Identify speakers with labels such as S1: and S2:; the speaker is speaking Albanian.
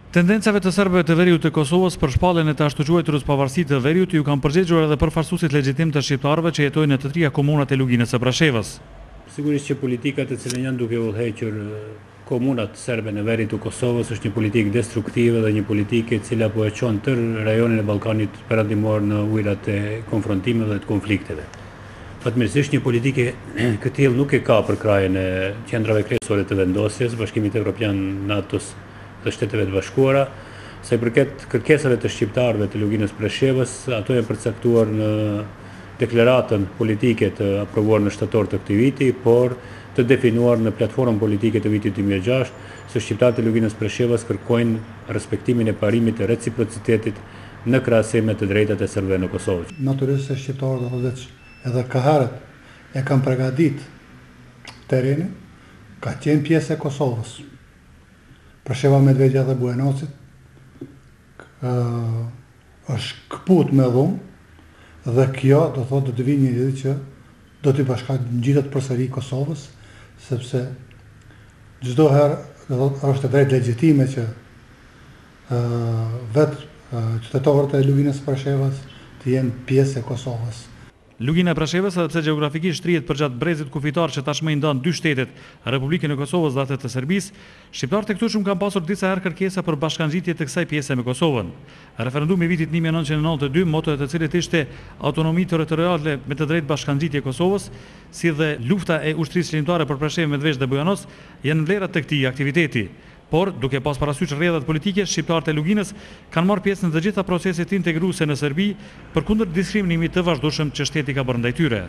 S1: Tendencave të serbëve të veriut të Kosovës për shpalljen e të ashtuquajturës pavarësitë të veriut ju kanë përgjigjur edhe përfaqësuesit legjitim të shqiptarëve që jetojnë në të trija komunat e Luginës së Prashevës.
S2: Sigurisht që politikat të cilën janë duke udhëhequr komunat serbe në veri të Kosovës është një politikë destruktive dhe një politikë e cila po e çon tër rajonin e Ballkanit perëndimor në ujërat e konfrontimeve dhe të konflikteve. Fatmirësisht një politikë e tillë nuk e ka për krajën e qendrave kryesore të vendosjes, Bashkimit Evropian, NATO-s dhe Shteteve të Bashkuara, sa i përket kërkesave të shqiptarëve të Luginës Preshevës, ato janë përcaktuar në deklaratën politike të aprovuar në shtator të këtij viti, por të definuar në platformën politike të vitit 2006, se shqiptarët e Luginës Preshevës kërkojnë respektimin e parimit të reciprocitetit në krahasim me të drejtat e serbëve në Kosovë.
S3: Natyrisht se shqiptarët edhe këherët e kanë përgatit terrenin, ka qenë pjesë e Kosovës. Presheva, Medvegja dhe Buenosit është këput me dhumë dhe kjo do thotë do të vinë një ditë që do t'i bashkangjitet përsëri Kosovës, sepse çdo herë është e drejtë legjitime që vetë qytetarët e Luginës së Preshevës të jenë pjesë e Kosovës.
S1: Lugina e Prashevës, edhe pse gjeografikisht rrihet përgjatë brezit kufitar që tashmë i ndan dy shtetet, Republikën e Kosovës dhe atë të Serbisë, shqiptarët e këtu kanë pasur disa herë kërkesa për bashkangjitje të kësaj pjese me Kosovën. Referendumi i vitit 1992, moto e të cilit ishte autonomi territoriale me të drejtë bashkangjitje e Kosovës, si dhe lufta e ushtrisë qendrore për Preshevë, Medveshë dhe Bujanos, janë vlerat të këtij aktiviteti. Por, duke pas parasysh rrjedhat politike, shqiptarët e Luginës kanë marrë pjesë në të gjitha proceset integruese në Serbi përkundër diskriminimit të vazhdueshëm që shteti ka bërë ndaj tyre.